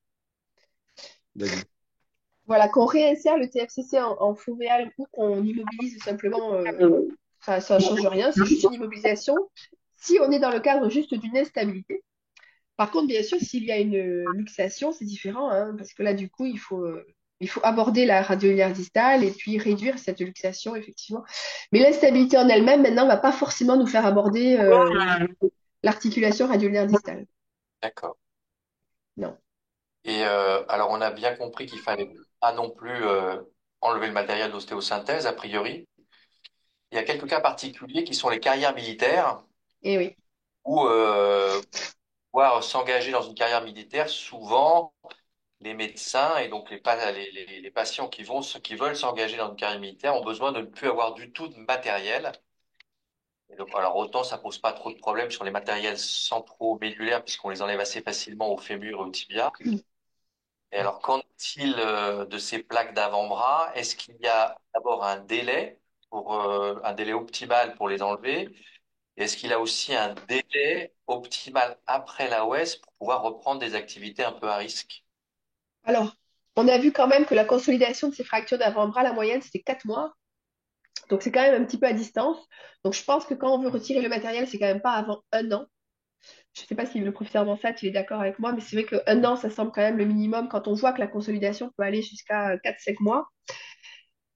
Speaker 1: Vas-y.
Speaker 2: Voilà, qu'on réinsère le TFCC en fovéal ou qu'on immobilise simplement, ça ne change rien, c'est juste une immobilisation. Si on est dans le cadre juste d'une instabilité. Par contre, bien sûr, s'il y a une luxation, c'est différent, hein, parce que là, du coup, il faut aborder la radio-iliaire distale et puis réduire cette luxation, effectivement. Mais l'instabilité en elle-même, maintenant, ne va pas forcément nous faire aborder l'articulation radio-iliaire distale.
Speaker 3: D'accord.
Speaker 2: Non.
Speaker 3: Et alors, on a bien compris qu'il fallait pas non plus enlever le matériel d'ostéosynthèse, a priori. Il y a quelques cas particuliers qui sont les carrières militaires,
Speaker 2: Et oui.
Speaker 3: où pouvoir s'engager dans une carrière militaire, souvent les médecins et donc les patients qui veulent s'engager dans une carrière militaire ont besoin de ne plus avoir du tout de matériel. Et donc, alors autant ça pose pas trop de problèmes sur les matériels centro-médulaires puisqu'on les enlève assez facilement au fémur et au tibia. Et alors, qu'en est-il de ces plaques d'avant-bras? Est-ce qu'il y a d'abord un délai un délai optimal pour les enlever? Et est-ce qu'il a aussi un délai optimal après la l'AOS pour pouvoir reprendre des activités un peu à risque?
Speaker 2: Alors, on a vu quand même que la consolidation de ces fractures d'avant-bras, la moyenne, c'était 4 mois. Donc, c'est quand même un petit peu à distance. Donc, je pense que quand on veut retirer le matériel, c'est quand même pas avant 1 an. Je ne sais pas si le professeur Mansat, il est d'accord avec moi, mais c'est vrai qu'un an, ça semble quand même le minimum quand on voit que la consolidation peut aller jusqu'à 4 5 mois.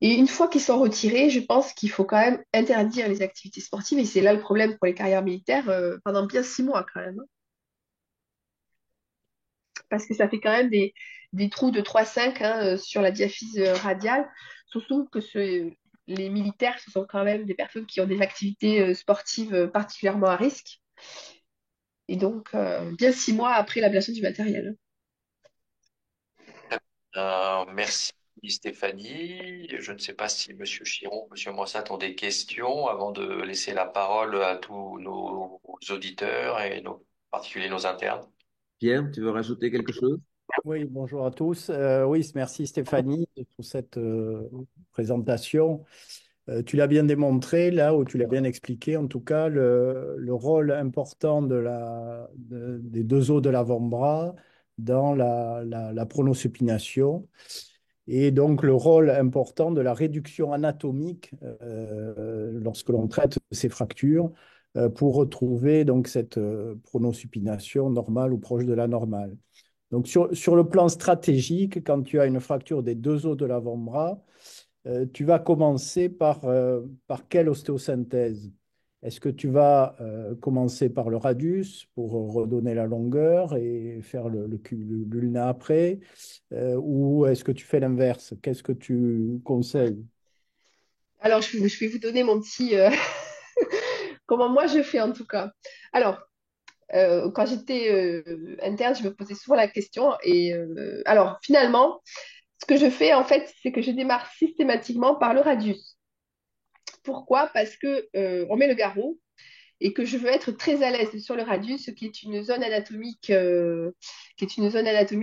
Speaker 2: Et une fois qu'ils sont retirés, je pense qu'il faut quand même interdire les activités sportives. Et c'est là le problème pour les carrières militaires pendant bien 6 mois quand même, hein. Parce que ça fait quand même des trous de 3-5 sur la diaphyse radiale. Surtout que les militaires, ce sont quand même des personnes qui ont des activités sportives particulièrement à risque. Et donc, bien 6 mois après l'ablation du matériel.
Speaker 3: Merci Stéphanie. Je ne sais pas si Monsieur Chiron, Monsieur Mossat ont des questions avant de laisser la parole à tous nos auditeurs et en particulier nos internes.
Speaker 1: Pierre, tu veux rajouter quelque chose?
Speaker 4: Oui, bonjour à tous. Oui, merci Stéphanie pour cette présentation. Tu l'as bien démontré, là où tu l'as bien expliqué, en tout cas, le rôle important des deux os de l'avant-bras dans la pronosupination et donc le rôle important de la réduction anatomique lorsque l'on traite ces fractures pour retrouver donc cette pronosupination normale ou proche de la normale. Donc, sur le plan stratégique, quand tu as une fracture des deux os de l'avant-bras, tu vas commencer par quelle ostéosynthèse? Est-ce que tu vas commencer par le radius pour redonner la longueur et faire l'ulna après? Ou est-ce que tu fais l'inverse? Qu'est-ce que tu conseilles?
Speaker 2: Alors, je vais vous donner comment moi je fais en tout cas. Alors, quand j'étais interne, je me posais souvent la question. Et alors, finalement, ce que je fais, en fait, c'est que je démarre systématiquement par le radius. Pourquoi? Parce que on met le garrot et que je veux être très à l'aise sur le radius, qui est une zone anatomique,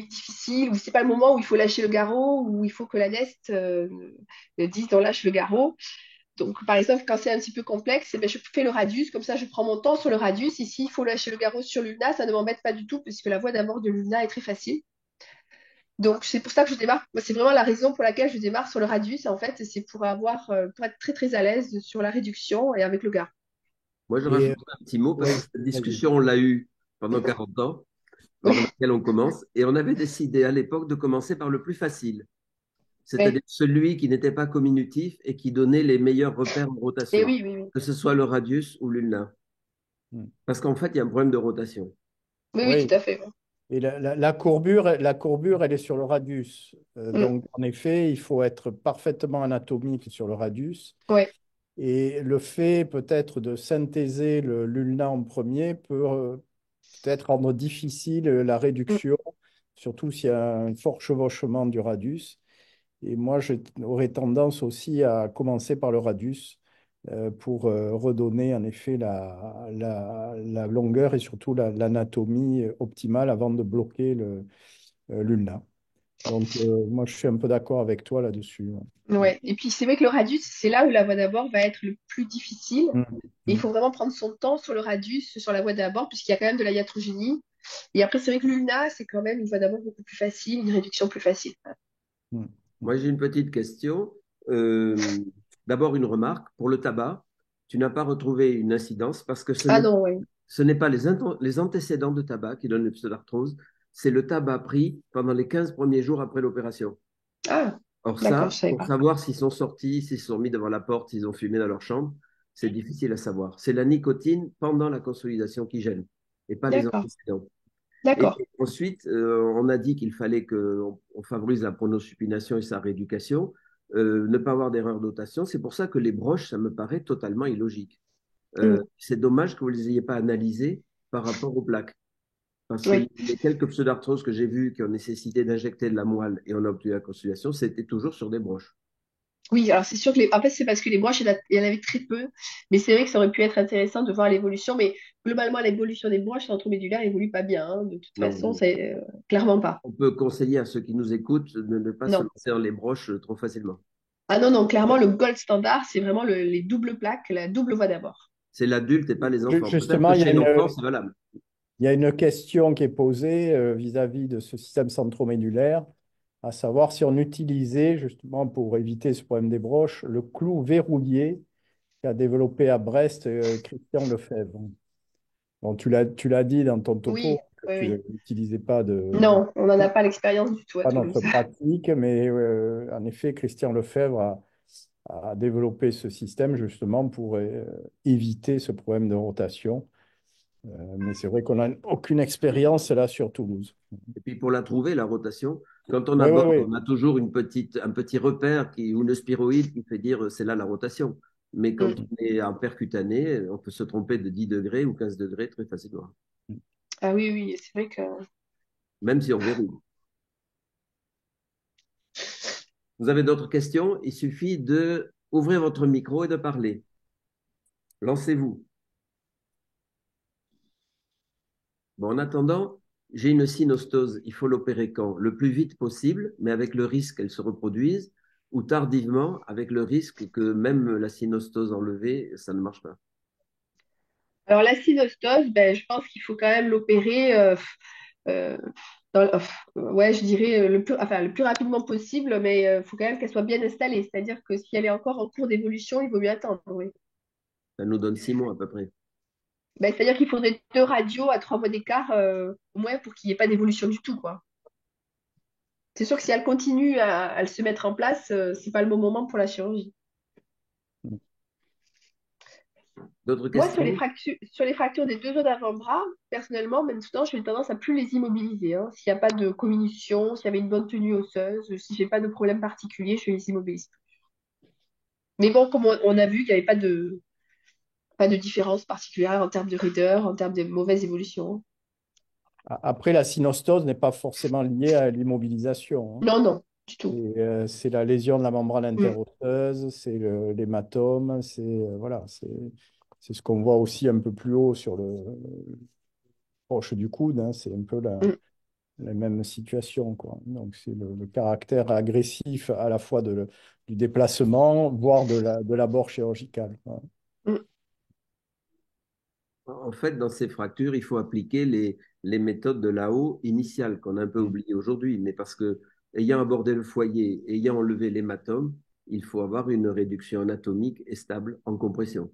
Speaker 2: difficile, où c'est pas le moment où il faut lâcher le garrot, où il faut que la neste dise on lâche le garrot. Donc, par exemple, quand c'est un petit peu complexe, eh ben, je fais le radius, comme ça je prends mon temps sur le radius. Ici, il faut lâcher le garrot sur l'ulna, ça ne m'embête pas du tout, puisque la voie d'abord de l'ulna est très facile. Donc, c'est pour ça que je démarre. C'est vraiment la raison pour laquelle je démarre sur le radius. En fait, c'est pour être très très à l'aise sur la réduction et avec le garrot.
Speaker 1: Moi, je
Speaker 4: Et
Speaker 1: rajoute un petit mot parce que
Speaker 4: oui,
Speaker 1: cette
Speaker 4: vas-y.
Speaker 1: discussion, on l'a eue pendant 40 ans, par laquelle on commence, et on avait décidé à l'époque de commencer par le plus facile, c'est-à-dire
Speaker 2: Oui.
Speaker 1: celui qui n'était pas comminutif et qui donnait les meilleurs repères en
Speaker 2: Et
Speaker 1: rotation,
Speaker 2: oui, oui, oui.
Speaker 1: que ce soit le radius ou l'ulna.
Speaker 4: Mm.
Speaker 1: Parce qu'en fait, il y a un problème de rotation.
Speaker 2: Oui, oui,
Speaker 4: Oui,
Speaker 2: tout à fait.
Speaker 4: et la courbure, elle est sur le radius.
Speaker 2: Mm.
Speaker 4: Donc, en effet, il faut être parfaitement anatomique sur le radius.
Speaker 2: Ouais.
Speaker 4: Et le fait peut-être de synthéser l'ulna en premier peut peut-être rendre difficile la
Speaker 2: Mm.
Speaker 4: réduction, surtout s'il y a un fort chevauchement du radius. Et moi, j'aurais tendance aussi à commencer par le radius pour redonner en effet la longueur et surtout l'anatomie optimale avant de bloquer l'ulna. Donc, moi, je suis un peu d'accord avec toi là-dessus.
Speaker 2: Ouais. Et puis, c'est vrai que le radius, c'est là où la voie d'abord va être le plus difficile.
Speaker 4: Mm.
Speaker 2: Et il
Speaker 4: Mm.
Speaker 2: faut vraiment prendre son temps sur le radius, sur la voie d'abord, puisqu'il y a quand même de la iatrogénie. Et après, c'est vrai que l'ulna, c'est quand même une voie d'abord beaucoup plus facile, une réduction plus facile.
Speaker 4: Mm.
Speaker 1: Moi, j'ai une petite question. Euh, D'abord, une remarque. Pour le tabac, tu n'as pas retrouvé une incidence parce que
Speaker 2: Ah non, oui.
Speaker 1: ce n'est pas les antécédents de tabac qui donnent le pseudarthrose, c'est le tabac pris pendant les 15 premiers jours après l'opération.
Speaker 2: Ah,
Speaker 1: Or,
Speaker 2: d'accord,
Speaker 1: ça,
Speaker 2: je savais
Speaker 1: pour
Speaker 2: pas.
Speaker 1: savoir s'ils sont sortis, s'ils se sont mis devant la porte, s'ils ont fumé dans leur chambre, c'est difficile à savoir. C'est la nicotine pendant la consolidation qui gêne et pas les
Speaker 2: D'accord,
Speaker 1: antécédents. Et
Speaker 2: d'accord.
Speaker 1: ensuite, on a dit qu'il fallait qu'on favorise la pronosupination et sa rééducation, ne pas avoir d'erreur d'otation. C'est pour ça que les broches, ça me paraît totalement illogique.
Speaker 2: Mm.
Speaker 1: C'est dommage que vous ne les ayez pas analysées par rapport aux plaques. Parce que
Speaker 2: Oui.
Speaker 1: les quelques pseudarthroses que j'ai vues qui ont nécessité d'injecter de la moelle et on a obtenu la consolidation, c'était toujours sur des broches.
Speaker 2: Oui, alors c'est sûr que en fait, c'est parce que les broches, il y en avait très peu. Mais c'est vrai que ça aurait pu être intéressant de voir l'évolution. Mais globalement, l'évolution des broches centromédulaires n'évolue pas bien, hein. De toute façon,
Speaker 1: Non,
Speaker 2: c'est clairement pas.
Speaker 1: on peut conseiller à ceux qui nous écoutent de ne pas se
Speaker 2: Non.
Speaker 1: lancer dans les broches trop facilement.
Speaker 2: Ah non, non, clairement, le gold standard, c'est vraiment les doubles plaques, la double voie d'abord.
Speaker 1: C'est l'adulte et pas les enfants. Peut-être
Speaker 4: Justement,
Speaker 1: que chez l'enfant, c'est valable.
Speaker 4: il y a une question qui est posée vis-à-vis de ce système centromédulaire, à savoir si on utilisait, justement pour éviter ce problème des broches, le clou verrouillé qu'a développé à Brest Christian Lefebvre. Bon, tu l'as dit dans ton topo
Speaker 2: Oui,
Speaker 4: que
Speaker 2: oui,
Speaker 4: tu
Speaker 2: oui.
Speaker 4: n'utilisais pas
Speaker 2: Non, on n'en a pas l'expérience du tout à
Speaker 4: pas notre
Speaker 2: Toulouse.
Speaker 4: pratique, mais en effet, Christian Lefebvre a développé ce système justement pour éviter ce problème de rotation. Mais c'est vrai qu'on n'a aucune expérience là sur Toulouse.
Speaker 1: Et puis pour la trouver, la rotation, quand on
Speaker 4: Oui, oui,
Speaker 1: aborde,
Speaker 4: oui.
Speaker 1: on a toujours un petit repère ou une spiroïde qui fait dire c'est là la rotation. Mais quand
Speaker 2: Mm.
Speaker 1: on est en percutané, on peut se tromper de 10 degrés ou 15 degrés très facilement,
Speaker 2: Ah oui, oui, c'est vrai que.
Speaker 1: même si on verrouille. Vous avez d'autres questions? Il suffit de ouvrir votre micro et de parler. Lancez-vous. Bon, en attendant, j'ai une synostose. Il faut l'opérer quand? Le plus vite possible, mais avec le risque qu'elle se reproduise, ou tardivement, avec le risque que même la synostose enlevée, ça ne marche pas.
Speaker 2: Alors, la synostose, ben, je pense qu'il faut quand même l'opérer, euh, ouais, je dirais le plus rapidement possible, mais il faut quand même qu'elle soit bien installée. C'est-à-dire que si elle est encore en cours d'évolution, il vaut mieux attendre. Oui.
Speaker 1: Ça nous donne 6 mois à peu près.
Speaker 2: Ben, c'est-à-dire qu'il faudrait 2 radios à 3 mois d'écart, au moins pour qu'il n'y ait pas d'évolution du tout, quoi. C'est sûr que si elle continue à se mettre en place, c'est pas le bon moment pour la chirurgie.
Speaker 1: D'autres
Speaker 2: Moi,
Speaker 1: questions?
Speaker 2: sur les fractures des deux os d'avant-bras, personnellement, maintenant, j'ai tendance à plus les immobiliser, hein. S'il n'y a pas de comminution, s'il y avait une bonne tenue osseuse, si j'ai pas de problème particulier, je les immobilise. Mais bon, comme on a vu, il n'y avait pas de. Pas de différence particulière en termes de raideur, en termes de mauvaise évolution.
Speaker 4: Après, la synostose n'est pas forcément liée à l'immobilisation, hein.
Speaker 2: Non, non, du tout.
Speaker 4: C'est la lésion de la membrane
Speaker 2: Mm,
Speaker 4: interosseuse, c'est l'hématome, voilà, c'est ce qu'on voit aussi un peu plus haut sur le proche du coude, hein. C'est un peu
Speaker 2: mm.
Speaker 4: la même situation, quoi. Donc, c'est le caractère agressif à la fois du déplacement, voire de l'abord chirurgical, quoi.
Speaker 2: Mm.
Speaker 1: En fait, dans ces fractures, il faut appliquer les méthodes de Lao initiales qu'on a un peu
Speaker 4: Mm.
Speaker 1: oubliées aujourd'hui. Mais parce que, ayant abordé le foyer, ayant enlevé l'hématome, il faut avoir une réduction anatomique et stable en compression.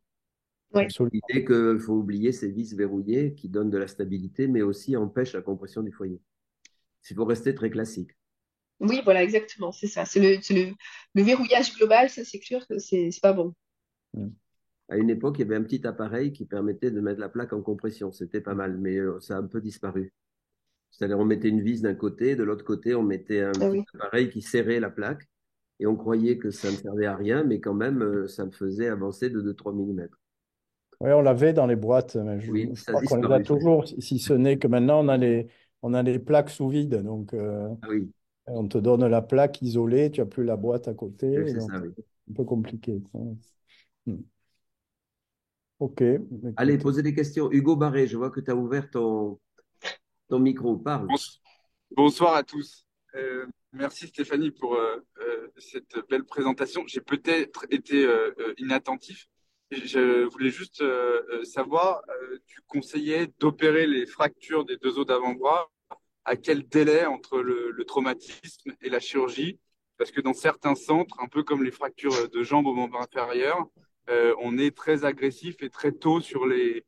Speaker 2: Ouais.
Speaker 4: Absolument.
Speaker 1: L'idée qu'il faut oublier ces vis verrouillées qui donnent de la stabilité, mais aussi empêchent la compression du foyer. Il faut rester très classique.
Speaker 2: Oui, voilà, exactement, c'est ça. Le verrouillage global, ça, c'est clair que c'est pas bon.
Speaker 4: Mm.
Speaker 1: À une époque, il y avait un petit appareil qui permettait de mettre la plaque en compression. C'était pas mal, mais ça a un peu disparu. C'est-à-dire, on mettait une vis d'un côté, de l'autre côté, on mettait un
Speaker 2: Ah
Speaker 1: petit
Speaker 2: oui.
Speaker 1: appareil qui serrait la plaque. Et on croyait que ça ne servait à rien, mais quand même, ça me faisait avancer de 2-3 millimètres.
Speaker 4: Oui, on l'avait dans les boîtes, mais
Speaker 1: Oui,
Speaker 4: je
Speaker 1: ça a
Speaker 4: crois qu'on les a
Speaker 1: disparu.
Speaker 4: toujours, si ce n'est que maintenant on a les plaques sous vide. Donc,
Speaker 1: Ah oui,
Speaker 4: on te donne la plaque isolée, tu n'as plus la boîte à
Speaker 1: oui,
Speaker 4: côté,
Speaker 1: c'est
Speaker 4: donc
Speaker 1: ça,
Speaker 4: c'est
Speaker 1: oui.
Speaker 4: un peu compliqué, quoi. Hmm. Ok,
Speaker 1: Allez,
Speaker 4: écoute.
Speaker 1: posez des questions. Hugo Barré, je vois que tu as ouvert ton micro. Parle.
Speaker 5: Bonsoir à tous. Merci Stéphanie pour cette belle présentation. J'ai peut-être été inattentif. Je voulais juste savoir, tu conseillais d'opérer les fractures des deux os d'avant-bras. À quel délai entre le traumatisme et la chirurgie? Parce que dans certains centres, un peu comme les fractures de jambes au membre inférieur, on est très agressif et très tôt sur les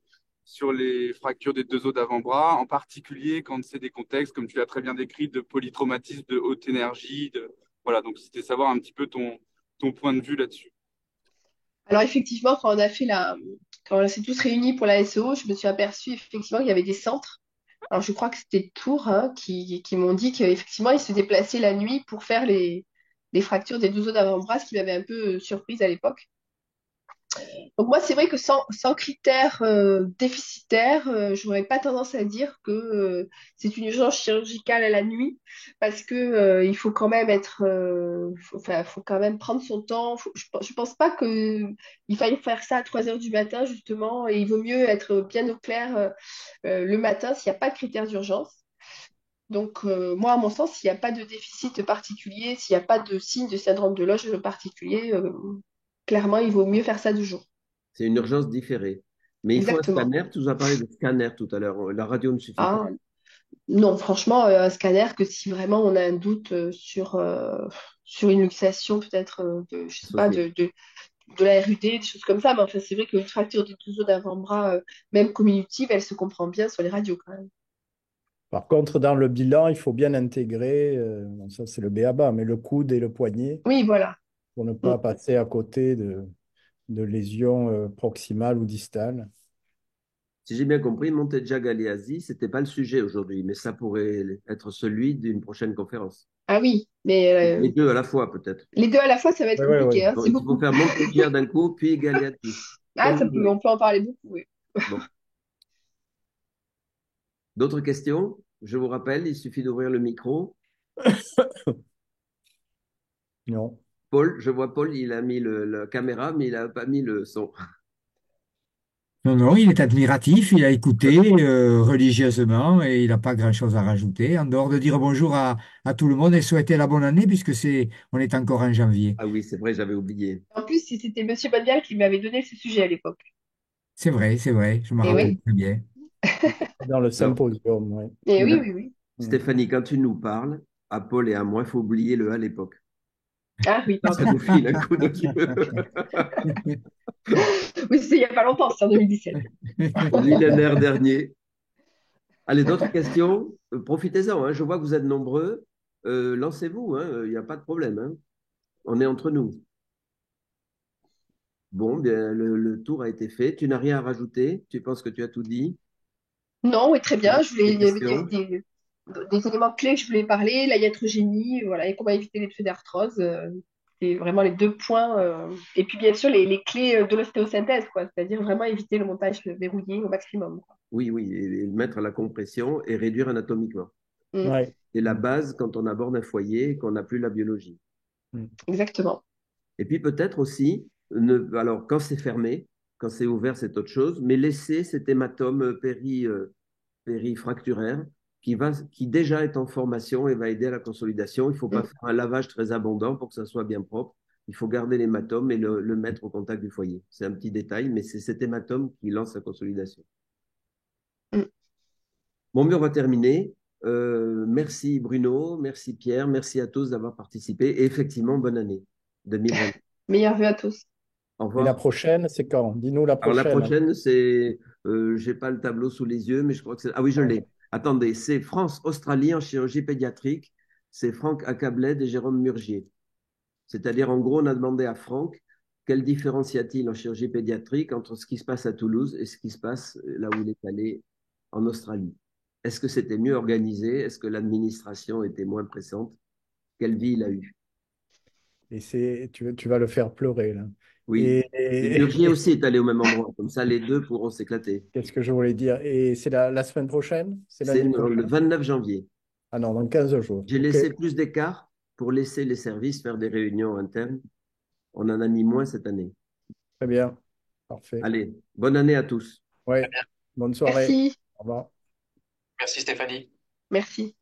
Speaker 5: fractures des deux os d'avant-bras, en particulier quand c'est des contextes, comme tu l'as très bien décrit, de polytraumatisme, de haute énergie. Voilà, donc c'était savoir un petit peu ton point de vue là-dessus.
Speaker 2: Alors effectivement, quand on s'est tous réunis pour la SEO, je me suis aperçue effectivement qu'il y avait des centres. Alors je crois que c'était Tours, hein, qui m'ont dit qu'effectivement ils se déplaçaient la nuit pour faire les fractures des deux os d'avant-bras, ce qui m'avait un peu surprise à l'époque. Donc moi, c'est vrai que sans critères déficitaires, j'aurais pas tendance à dire que c'est une urgence chirurgicale à la nuit, parce que il faut quand même faut quand même prendre son temps. Je pense pas que il faille faire ça à 3 heures du matin justement, et il vaut mieux être bien au clair le matin s'il n'y a pas de critères d'urgence. Donc moi, à mon sens, s'il n'y a pas de déficit particulier, s'il n'y a pas de signe de syndrome de Loge particulier, clairement, il vaut mieux faire ça de jour.
Speaker 1: C'est une urgence différée. Mais il faut un
Speaker 2: Exactement.
Speaker 1: scanner. Tu nous as parlé de scanner tout à l'heure. La radio ne suffit pas.
Speaker 2: Ah, non, franchement, un scanner, que si vraiment on a un doute sur une luxation, peut-être, je sais pas,
Speaker 1: Associé.
Speaker 2: de la RUD, des choses comme ça. Mais enfin, c'est vrai qu'une fracture du dos d'avant-bras, même communicative, elle se comprend bien sur les radios quand même.
Speaker 4: Par contre, dans le bilan, il faut bien intégrer, bon, ça c'est le b.a-ba, mais le coude et le poignet
Speaker 2: Oui, voilà.
Speaker 4: pour ne
Speaker 2: Mm.
Speaker 4: pas passer à côté de lésions proximales ou distales.
Speaker 1: Si j'ai bien compris, Monteja Galeazzi, ce n'était pas le sujet aujourd'hui, mais ça pourrait être celui d'une prochaine conférence.
Speaker 2: Ah oui, mais
Speaker 1: Les deux à la fois, peut-être.
Speaker 2: les deux à la fois, ça va être
Speaker 4: Oui, oui,
Speaker 2: compliqué,
Speaker 4: oui.
Speaker 2: hein,
Speaker 1: Donc,
Speaker 2: c'est
Speaker 1: il faut
Speaker 2: beaucoup.
Speaker 1: faire Monteja d'un coup, puis Galeazzi.
Speaker 2: Ah,
Speaker 1: Comme vous voulez.
Speaker 2: on peut en parler beaucoup, oui.
Speaker 1: Bon. D'autres questions? Je vous rappelle, il suffit d'ouvrir le micro.
Speaker 4: Non.
Speaker 1: Paul, je vois Paul, il a mis la caméra, mais il n'a pas mis le son.
Speaker 6: Non, non, il est admiratif, il a écouté religieusement et il n'a pas grand-chose à rajouter, en dehors de dire bonjour à tout le monde et souhaiter la bonne année, puisque on est encore en janvier.
Speaker 1: Ah oui, c'est vrai, j'avais oublié.
Speaker 2: En plus, c'était Monsieur Bondial qui m'avait donné ce sujet à l'époque.
Speaker 6: C'est vrai, je me
Speaker 2: Et
Speaker 6: rappelle
Speaker 2: oui,
Speaker 6: très bien.
Speaker 4: Dans le
Speaker 1: Alors,
Speaker 4: symposium, oui.
Speaker 2: et oui,
Speaker 1: Stéphanie,
Speaker 2: oui, oui.
Speaker 4: Mm.
Speaker 1: Quand tu nous parles, à Paul et à moi, il faut oublier le à l'époque.
Speaker 2: Ah oui,
Speaker 1: Ça
Speaker 2: pardon.
Speaker 1: nous file un coup de queue.
Speaker 2: Oui, c'est il n'y a pas longtemps, c'est en 2017.
Speaker 1: Au millénaire dernier. Allez, d'autres questions? Profitez-en, hein. Je vois que vous êtes nombreux. Lancez-vous, hein. Il n'y a pas de problème, hein. On est entre nous. Bon, bien, le tour a été fait. Tu n'as rien à rajouter? Tu penses que tu as tout dit?
Speaker 2: Non, oui, très bien.
Speaker 1: Des
Speaker 2: Il y avait
Speaker 1: questions?
Speaker 2: des éléments clés que je voulais parler, la iatrogénie, voilà, et comment éviter les pseudarthroses. c'est vraiment les deux points. Et puis, bien sûr, les clés de l'ostéosynthèse, quoi. C'est-à-dire vraiment éviter le montage verrouillé au maximum, quoi.
Speaker 1: Oui, oui, et mettre à la compression et réduire anatomiquement.
Speaker 2: Mm,
Speaker 4: Ouais.
Speaker 1: C'est la base quand on aborde un foyer et qu'on n'a plus la biologie.
Speaker 4: Mm.
Speaker 2: exactement.
Speaker 1: Et puis peut-être aussi, alors quand c'est fermé, quand c'est ouvert, c'est autre chose, mais laisser cet hématome périfracturaire qui déjà est en formation et va aider à la consolidation. Il ne faut pas
Speaker 2: Mm,
Speaker 1: faire un lavage très abondant pour que ça soit bien propre. Il faut garder l'hématome et le mettre au contact du foyer. C'est un petit détail, mais c'est cet hématome qui lance la consolidation.
Speaker 2: mm.
Speaker 1: Bon, mais on va terminer. Merci Bruno, merci Pierre, merci à tous d'avoir participé et effectivement, bonne année 2020.
Speaker 2: Meilleure vue à tous.
Speaker 1: Au
Speaker 4: Et la
Speaker 1: revoir.
Speaker 4: prochaine, c'est quand? Dis-nous la
Speaker 1: Alors la
Speaker 4: prochaine.
Speaker 1: prochaine, j'ai pas le tableau sous les yeux, mais je crois que c'est, ah oui, je l'ai. Attendez, c'est France-Australie en chirurgie pédiatrique. C'est Franck Acabled et Jérôme Murgier. C'est-à-dire, en gros, on a demandé à Franck quelle différence y a-t-il en chirurgie pédiatrique entre ce qui se passe à Toulouse et ce qui se passe là où il est allé en Australie. Est-ce que c'était mieux organisé? Est-ce que l'administration était moins pressante? Quelle vie il a eue?
Speaker 4: Et tu vas le faire pleurer, là.
Speaker 1: Oui.
Speaker 4: Et,
Speaker 1: Et
Speaker 4: et-
Speaker 1: Murgier
Speaker 4: et
Speaker 1: aussi est allé au même endroit. Comme ça, les deux pourront s'éclater.
Speaker 4: qu'est-ce que je voulais dire? Et c'est la semaine prochaine? C'est
Speaker 1: C'est
Speaker 4: lundi
Speaker 1: le
Speaker 4: prochain?
Speaker 1: 29 janvier.
Speaker 4: Ah non, dans 15 jours.
Speaker 1: J'ai
Speaker 4: OK.
Speaker 1: laissé plus d'écart pour laisser les services faire des réunions internes. On en a mis moins cette année.
Speaker 4: Très bien. Parfait.
Speaker 1: Allez, bonne année à tous.
Speaker 4: Ouais. Bonne soirée.
Speaker 2: Merci.
Speaker 4: Au revoir.
Speaker 3: Merci Stéphanie.
Speaker 2: Merci.